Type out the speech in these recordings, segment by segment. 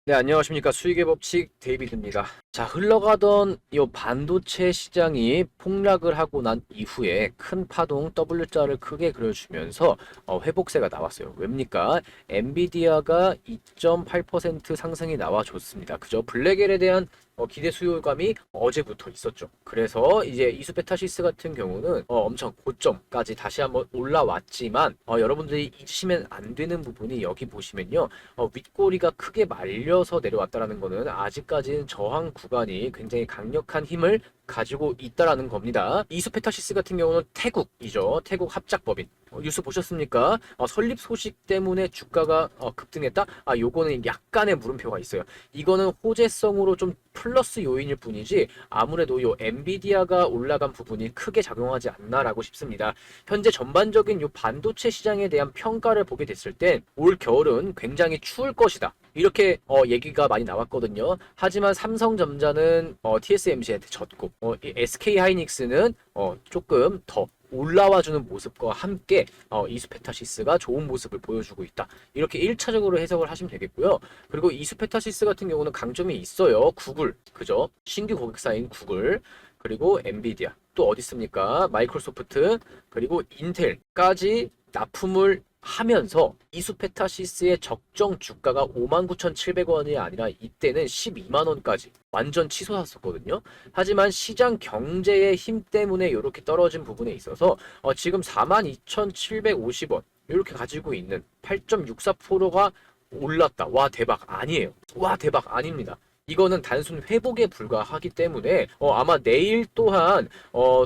네, 안녕하십니까. 수익의 법칙 데이비드입니다. 자, 흘러가던 이 반도체 시장이 폭락을 하고 난 이후에 큰 파동 W자를 크게 그려주면서 회복세가 나왔어요. 왜입니까? 엔비디아가 2.8% 상승이 나와줬습니다. 그죠? 블랙엘에 대한 기대 수요감이 어제부터 있었죠. 그래서 이제 이수페타시스 같은 경우는 엄청 고점까지 다시 한번 올라왔지만 여러분들이 잊으시면 안 되는 부분이 여기 보시면요. 윗꼬리가 크게 말려서 내려왔다라는 거는 아직까지는 저항 구간이 굉장히 강력한 힘을 가지고 있다라는 겁니다. 이수페타시스 같은 경우는 태국이죠. 태국 합작법인. 뉴스 보셨습니까? 설립 소식 때문에 주가가 급등했다? 요거는 약간의 물음표가 있어요. 이거는 호재성으로 좀 플러스 요인일 뿐이지 아무래도 요 엔비디아가 올라간 부분이 크게 작용하지 않나라고 싶습니다. 현재 전반적인 요 반도체 시장에 대한 평가를 보게 됐을 땐 올 겨울은 굉장히 추울 것이다. 이렇게 얘기가 많이 나왔거든요. 하지만 삼성전자는 TSMC한테 졌고 SK하이닉스는 조금 더 올라와주는 모습과 함께 이수페타시스가 좋은 모습을 보여주고 있다. 이렇게 1차적으로 해석을 하시면 되겠고요. 그리고 이수페타시스 같은 경우는 강점이 있어요. 구글, 그죠? 신규 고객사인 구글, 그리고 엔비디아, 또 어디 있습니까? 마이크로소프트, 그리고 인텔까지 납품을 하면서 이수페타시스의 적정 주가가 59,700원이 아니라 이때는 12만 원까지 완전 치솟았었거든요. 하지만 시장 경제의 힘 때문에 이렇게 떨어진 부분에 있어서 지금 42,750원 이렇게 가지고 있는 8.64%가 올랐다. 와 대박 아니에요. 와 대박 아닙니다. 이거는 단순 회복에 불과하기 때문에 아마 내일 또한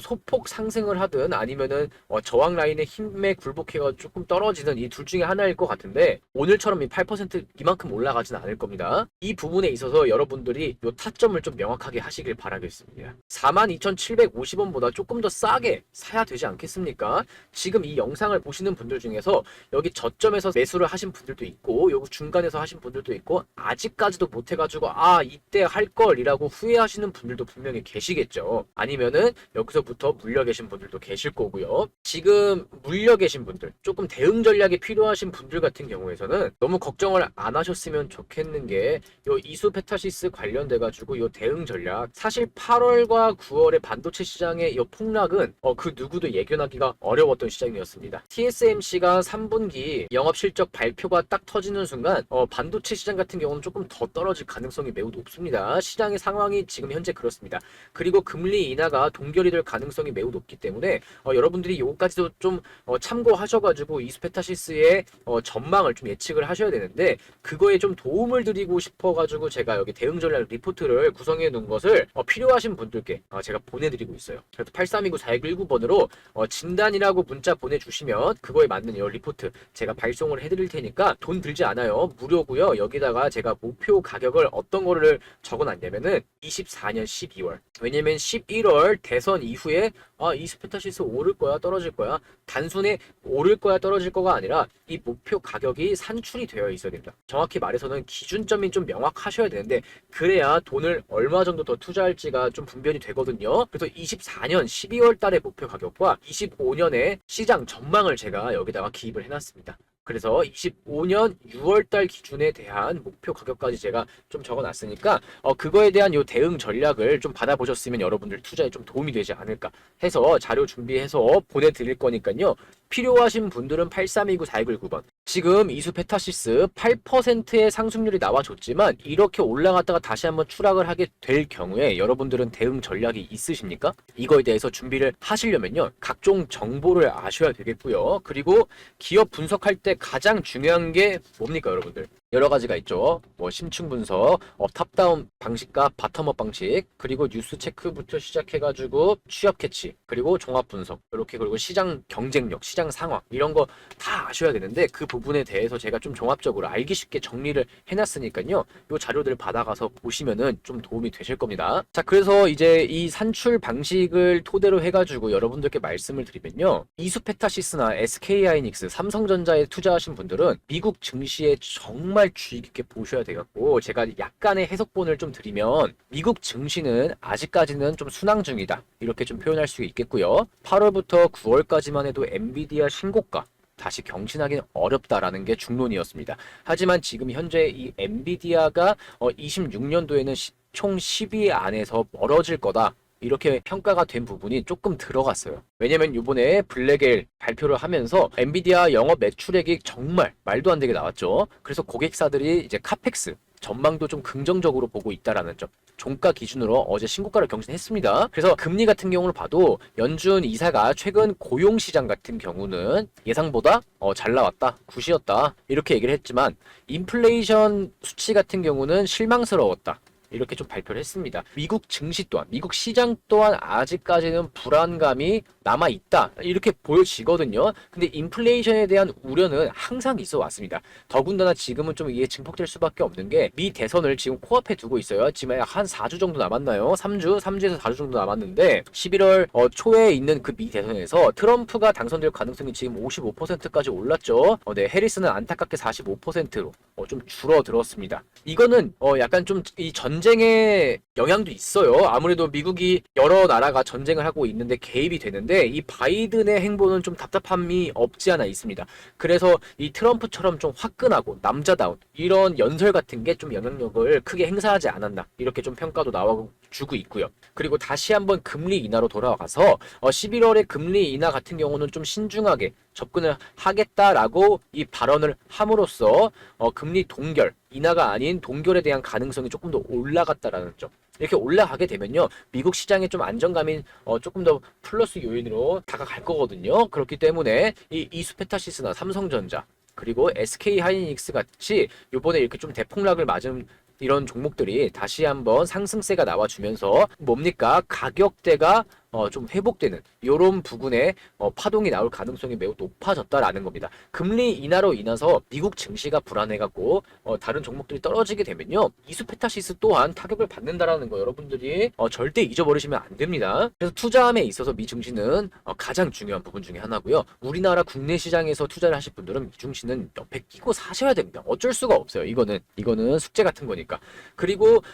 소폭 상승을 하든 아니면은 저항 라인의 힘에 굴복해가 조금 떨어지는 이 둘 중에 하나일 것 같은데 오늘처럼 이 8% 이만큼 올라가진 않을 겁니다. 이 부분에 있어서 여러분들이 요 타점을 좀 명확하게 하시길 바라겠습니다. 42,750원보다 조금 더 싸게 사야 되지 않겠습니까? 지금 이 영상을 보시는 분들 중에서 여기 저점에서 매수를 하신 분들도 있고 여기 중간에서 하신 분들도 있고 아직까지도 못해가지고 이때 할 걸이라고 후회하시는 분들도 분명히 계시겠죠. 아니면은 여기서부터 물려 계신 분들도 계실 거고요. 지금 물려 계신 분들, 조금 대응 전략이 필요하신 분들 같은 경우에서는 너무 걱정을 안 하셨으면 좋겠는 게 요 이수페타시스 관련돼 가지고 요 대응 전략, 사실 8월과 9월의 반도체 시장의 요 폭락은 그 누구도 예견하기가 어려웠던 시장이었습니다. TSMC가 3분기 영업 실적 발표가 딱 터지는 순간 반도체 시장 같은 경우는 조금 더 떨어질 가능성이 매우 높습니다. 시장의 상황이 지금 현재 그렇습니다. 그리고 금리 인하가 동결이 될 가능성이 매우 높기 때문에 여러분들이 요거까지도 좀 참고하셔가지고 이수페타시스의 전망을 좀 예측을 하셔야 되는데 그거에 좀 도움을 드리고 싶어가지고 제가 여기 대응 전략 리포트를 구성해 놓은 것을 필요하신 분들께 제가 보내드리고 있어요. 그래서 8329-4119번으로 진단이라고 문자 보내주시면 그거에 맞는 이 리포트 제가 발송을 해드릴 테니까 돈 들지 않아요. 무료고요. 여기다가 제가 목표 가격을 어떤 거를 적어놨냐면은 24년 12월. 왜냐면 11월 대선 이후에 이스페타시스 오를 거야 떨어질 거야 단순히 오를 거야 떨어질 거가 아니라 이 목표 가격이 산출이 되어 있어야 됩니다. 정확히 말해서는 기준점이 좀 명확하셔야 되는데 그래야 돈을 얼마 정도 더 투자할지가 좀 분별이 되거든요. 그래서 24년 12월 달의 목표 가격과 25년의 시장 전망을 제가 여기다가 기입을 해놨습니다. 그래서 25년 6월달 기준에 대한 목표 가격까지 제가 좀 적어놨으니까 그거에 대한 요 대응 전략을 좀 받아보셨으면 여러분들 투자에 좀 도움이 되지 않을까 해서 자료 준비해서 보내드릴 거니까요. 필요하신 분들은 8329-4119번. 지금 이수페타시스 8%의 상승률이 나와줬지만 이렇게 올라갔다가 다시 한번 추락을 하게 될 경우에 여러분들은 대응 전략이 있으십니까? 이거에 대해서 준비를 하시려면요. 각종 정보를 아셔야 되겠고요. 그리고 기업 분석할 때 가장 중요한 게 뭡니까 여러분들? 여러 가지가 있죠. 뭐 심층 분석, 탑다운 방식과 바텀업 방식, 그리고 뉴스 체크부터 시작해가지고 취업 캐치, 그리고 종합 분석, 이렇게 그리고 시장 경쟁력, 시장 상황 이런 거 다 아셔야 되는데 그 부분에 대해서 제가 좀 종합적으로 알기 쉽게 정리를 해놨으니까요. 이 자료들 받아가서 보시면은 좀 도움이 되실 겁니다. 자, 그래서 이제 이 산출 방식을 토대로 해가지고 여러분들께 말씀을 드리면요. 이수페타시스나 SK하이닉스, 삼성전자에 투자하신 분들은 미국 증시에 정말 주의 깊게 보셔야 되겠고 제가 약간의 해석본을 좀 드리면 미국 증시는 아직까지는 좀 순항 중이다 이렇게 좀 표현할 수 있겠고요. 8월부터 9월까지만 해도 엔비디아 신고가 다시 경신하기는 어렵다라는 게 중론이었습니다. 하지만 지금 현재 이 엔비디아가 26년도에는 총 10위 안에서 멀어질 거다. 이렇게 평가가 된 부분이 조금 들어갔어요. 왜냐면 이번에 블랙엘 발표를 하면서 엔비디아 영업 매출액이 정말 말도 안 되게 나왔죠. 그래서 고객사들이 이제 카펙스 전망도 좀 긍정적으로 보고 있다라는 점. 종가 기준으로 어제 신고가를 경신했습니다. 그래서 금리 같은 경우를 봐도 연준 이사가 최근 고용 시장 같은 경우는 예상보다 잘 나왔다, 굿이었다 이렇게 얘기를 했지만 인플레이션 수치 같은 경우는 실망스러웠다. 이렇게 좀 발표를 했습니다. 미국 증시 또한, 미국 시장 또한 아직까지는 불안감이 남아있다. 이렇게 보여지거든요. 근데 인플레이션에 대한 우려는 항상 있어 왔습니다. 더군다나 지금은 좀 이게 증폭될 수밖에 없는 게 미 대선을 지금 코앞에 두고 있어요. 지금 한 4주 정도 남았나요? 3주에서 4주 정도 남았는데 11월 초에 있는 그 미 대선에서 트럼프가 당선될 가능성이 지금 55%까지 올랐죠. 네, 해리스는 안타깝게 45%로 좀 줄어들었습니다. 이거는 약간 좀 이 전쟁의 영향도 있어요. 아무래도 미국이 여러 나라가 전쟁을 하고 있는데 개입이 되는데 이 바이든의 행보는 좀 답답함이 없지 않아 있습니다. 그래서 이 트럼프처럼 좀 화끈하고 남자다운 이런 연설 같은 게 좀 영향력을 크게 행사하지 않았나 이렇게 좀 평가도 나와주고 있고요. 그리고 다시 한번 금리 인하로 돌아가서 11월에 금리 인하 같은 경우는 좀 신중하게 접근을 하겠다라고 이 발언을 함으로써 금리 동결, 인하가 아닌 동결에 대한 가능성이 조금 더 올라갔다라는 점. 이렇게 올라가게 되면요, 미국 시장에 좀 안정감이 조금 더 플러스 요인으로 다가갈 거거든요. 그렇기 때문에 이 이수페타시스나 삼성전자 그리고 SK하이닉스 같이 요번에 이렇게 좀 대폭락을 맞은 이런 종목들이 다시 한번 상승세가 나와주면서 뭡니까? 가격대가 좀 회복되는 이런 부분에 파동이 나올 가능성이 매우 높아졌다라는 겁니다. 금리 인하로 인해서 미국 증시가 불안해갖고 다른 종목들이 떨어지게 되면요, 이수페타시스 또한 타격을 받는다라는 거 여러분들이 절대 잊어버리시면 안 됩니다. 그래서 투자함에 있어서 미 증시는 가장 중요한 부분 중에 하나고요. 우리나라 국내 시장에서 투자를 하실 분들은 미 증시는 옆에 끼고 사셔야 됩니다. 어쩔 수가 없어요. 이거는 숙제 같은 거니까. 그리고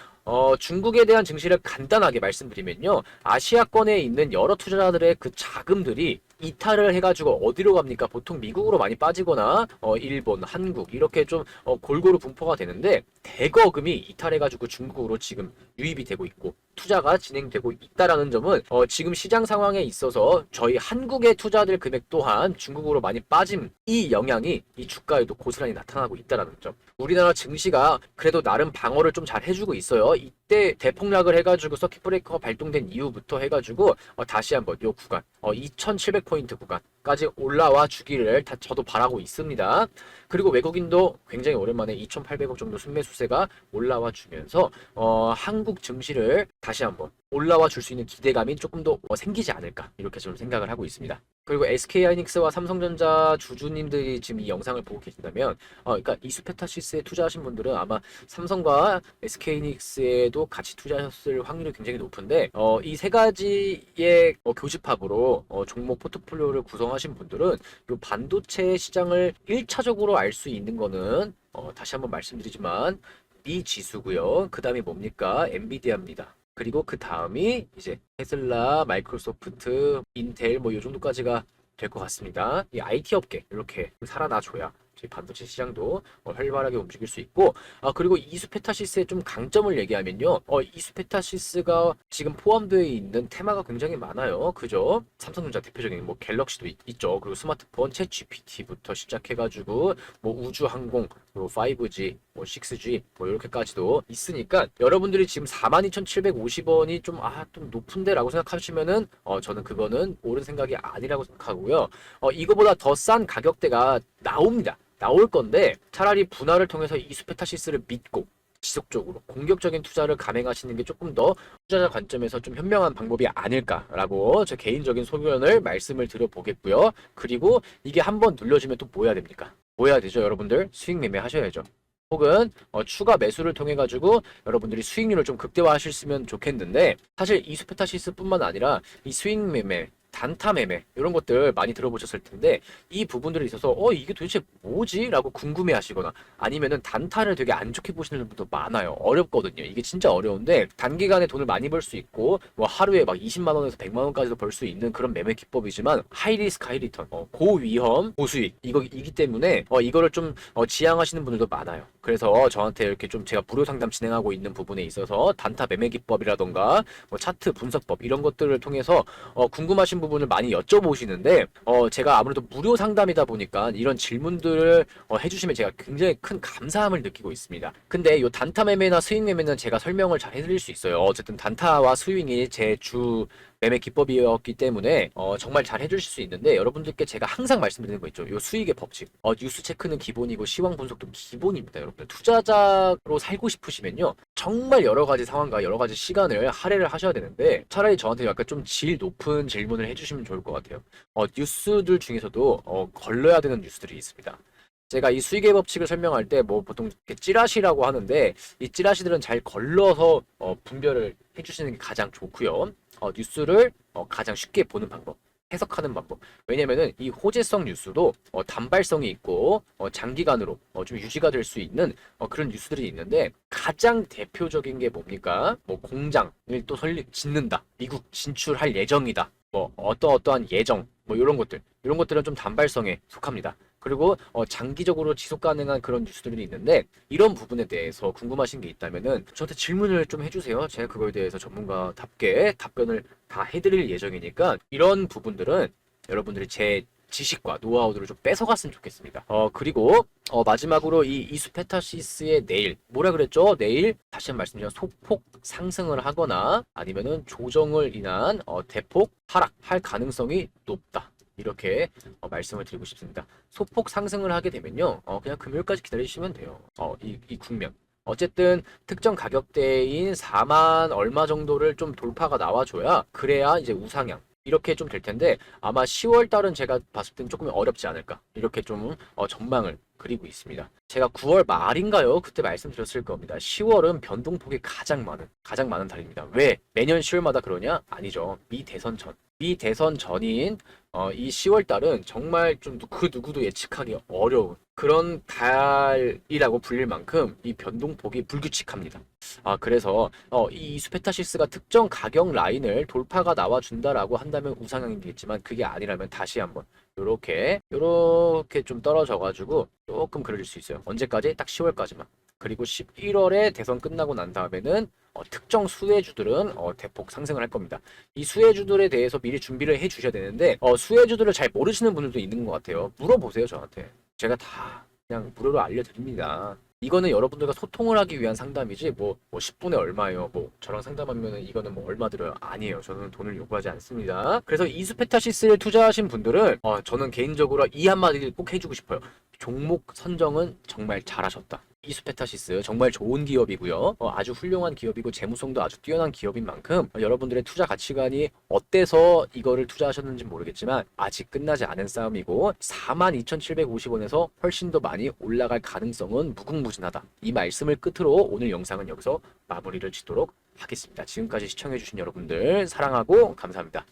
중국에 대한 증시를 간단하게 말씀드리면요, 아시아권에 있는 여러 투자자들의 그 자금들이 이탈을 해가지고 어디로 갑니까? 보통 미국으로 많이 빠지거나 일본, 한국 이렇게 좀 골고루 분포가 되는데 대거금이 이탈해가지고 중국으로 지금 유입이 되고 있고 투자가 진행되고 있다라는 점은 지금 시장 상황에 있어서 저희 한국의 투자들 금액 또한 중국으로 많이 빠짐, 이 영향이 이 주가에도 고스란히 나타나고 있다라는 점. 우리나라 증시가 그래도 나름 방어를 좀 잘 해주고 있어요. 이때 대폭락을 해가지고 서킷 브레이커가 발동된 이후부터 해가지고 다시 한번 요 구간 2700포인트 구간까지 올라와 주기를 저도 바라고 있습니다. 그리고 외국인도 굉장히 오랜만에 2800억 정도 순매수세가 올라와 주면서 한국 증시를 다시 한번 올라와 줄 수 있는 기대감이 조금 더 생기지 않을까 이렇게 좀 생각을 하고 있습니다. 그리고 SK하이닉스와 삼성전자 주주님들이 지금 이 영상을 보고 계신다면 그러니까 이수페타시스에 투자하신 분들은 아마 삼성과 SK하이닉스에도 같이 투자하셨을 확률이 굉장히 높은데 이 세 가지의 교집합으로 종목 포트폴리오를 구성하신 분들은 이 반도체 시장을 1차적으로 알 수 있는 거는 다시 한번 말씀드리지만 미 지수고요. 그 다음이 뭡니까? 엔비디아입니다. 그리고 그 다음이 이제 테슬라, 마이크로소프트, 인텔 뭐 이 정도까지가 될 것 같습니다. 이 IT 업계 이렇게 살아나줘야 저희 반도체 시장도 활발하게 움직일 수 있고 그리고 이수페타시스의 좀 강점을 얘기하면요, 이수페타시스가 지금 포함되어 있는 테마가 굉장히 많아요. 그죠? 삼성전자 대표적인 뭐 갤럭시도 있죠. 그리고 스마트폰, 챗 GPT부터 시작해가지고 뭐 우주항공, 그리고 5G, 뭐 6G 뭐 이렇게까지도 있으니까 여러분들이 지금 42,750원이 좀 높은데 라고 생각하시면은 저는 그거는 옳은 생각이 아니라고 생각하고요. 이거보다 더 싼 가격대가 나올 건데 차라리 분할을 통해서 이수페타시스를 믿고 지속적으로 공격적인 투자를 감행하시는 게 조금 더 투자자 관점에서 좀 현명한 방법이 아닐까라고 제 개인적인 소견을 말씀을 드려보겠고요. 그리고 이게 한번 눌려지면 또 뭐 해야 됩니까? 뭐 해야 되죠, 여러분들? 수익 매매 하셔야죠. 혹은 추가 매수를 통해 가지고 여러분들이 수익률을 좀 극대화하셨으면 좋겠는데 사실 이수페타시스뿐만 아니라 이 수익 매매 단타 매매 이런 것들 많이 들어보셨을 텐데 이 부분들에 있어서 이게 도대체 뭐지? 라고 궁금해 하시거나 아니면은 단타를 되게 안 좋게 보시는 분도 많아요. 어렵거든요. 이게 진짜 어려운데 단기간에 돈을 많이 벌 수 있고 뭐 하루에 막 20만 원에서 100만 원까지도 벌 수 있는 그런 매매 기법이지만 하이 리스크 하이 리턴 고위험 고수익 이거이기 때문에 이거를 좀 지향하시는 분들도 많아요. 그래서 저한테 이렇게 좀 제가 무료 상담 진행하고 있는 부분에 있어서 단타 매매 기법이라던가 뭐 차트 분석법 이런 것들을 통해서 궁금하신 부분을 많이 여쭤보시는데 제가 아무래도 무료 상담이다 보니까 이런 질문들을 해주시면 제가 굉장히 큰 감사함을 느끼고 있습니다. 근데 이 단타 매매나 스윙 매매는 제가 설명을 잘 해드릴 수 있어요. 어쨌든 단타와 스윙이 제 주 매매 기법이었기 때문에 정말 잘 해주실 수 있는데 여러분들께 제가 항상 말씀드리는 거 있죠. 요 수익의 법칙. 뉴스 체크는 기본이고 시황 분석도 기본입니다. 여러분들 투자자로 살고 싶으시면요. 정말 여러 가지 상황과 여러 가지 시간을 할애를 하셔야 되는데 차라리 저한테 약간 좀 질 높은 질문을 해주시면 좋을 것 같아요. 뉴스들 중에서도 걸러야 되는 뉴스들이 있습니다. 제가 이 수익의 법칙을 설명할 때 뭐 보통 이렇게 찌라시라고 하는데 이 찌라시들은 잘 걸러서 분별을 해주시는 게 가장 좋고요. 뉴스를 가장 쉽게 보는 방법, 해석하는 방법. 왜냐면은 이 호재성 뉴스도 단발성이 있고 장기간으로 좀 유지가 될 수 있는 그런 뉴스들이 있는데 가장 대표적인 게 뭡니까? 뭐 공장을 또 짓는다. 미국 진출할 예정이다. 뭐 어떠한 예정 뭐 이런 것들은 좀 단발성에 속합니다. 그리고 장기적으로 지속 가능한 그런 뉴스들이 있는데 이런 부분에 대해서 궁금하신 게 있다면은 저한테 질문을 좀 해주세요. 제가 그거에 대해서 전문가답게 답변을 다 해드릴 예정이니까 이런 부분들은 여러분들이 제 지식과 노하우들을 좀 뺏어갔으면 좋겠습니다. 그리고 마지막으로 이 이수페타시스의 내일 뭐라 그랬죠? 내일 다시 한번 말씀드리면 소폭 상승을 하거나 아니면은 조정을 인한 대폭 하락할 가능성이 높다. 이렇게 말씀을 드리고 싶습니다. 소폭 상승을 하게 되면요, 그냥 금요일까지 기다리시면 돼요. 이 국면. 어쨌든 특정 가격대인 4만 얼마 정도를 좀 돌파가 나와줘야 그래야 이제 우상향. 이렇게 좀 될 텐데 아마 10월 달은 제가 봤을 땐 조금 어렵지 않을까 이렇게 좀 전망을 그리고 있습니다. 제가 9월 말인가요? 그때 말씀드렸을 겁니다. 10월은 변동폭이 가장 많은 달입니다. 왜? 매년 10월마다 그러냐? 아니죠. 미 대선 전인 이 10월 달은 정말 좀 그 누구도 예측하기 어려운 그런 달이라고 불릴 만큼 이 변동폭이 불규칙합니다. 그래서 이 이수페타시스가 특정 가격 라인을 돌파가 나와준다라고 한다면 우상향이겠지만 그게 아니라면 다시 한번 요렇게 좀 떨어져가지고 조금 그럴 수 있어요. 언제까지? 딱 10월까지만. 그리고 11월에 대선 끝나고 난 다음에는 특정 수혜주들은 대폭 상승을 할 겁니다. 이 수혜주들에 대해서 미리 준비를 해 주셔야 되는데 수혜주들을 잘 모르시는 분들도 있는 것 같아요. 물어보세요, 저한테. 제가 다 그냥 무료로 알려드립니다. 이거는 여러분들과 소통을 하기 위한 상담이지 뭐 10분에 얼마예요, 뭐 저랑 상담하면은 이거는 뭐 얼마 들어요, 아니에요. 저는 돈을 요구하지 않습니다. 그래서 이수페타시스에 투자하신 분들은 저는 개인적으로 이 한마디를 꼭 해주고 싶어요. 종목 선정은 정말 잘하셨다. 이수페타시스 정말 좋은 기업이고요. 아주 훌륭한 기업이고 재무성도 아주 뛰어난 기업인 만큼 여러분들의 투자 가치관이 어때서 이거를 투자하셨는지 모르겠지만 아직 끝나지 않은 싸움이고 42,750원에서 훨씬 더 많이 올라갈 가능성은 무궁무진하다. 이 말씀을 끝으로 오늘 영상은 여기서 마무리를 짓도록 하겠습니다. 지금까지 시청해주신 여러분들 사랑하고 감사합니다.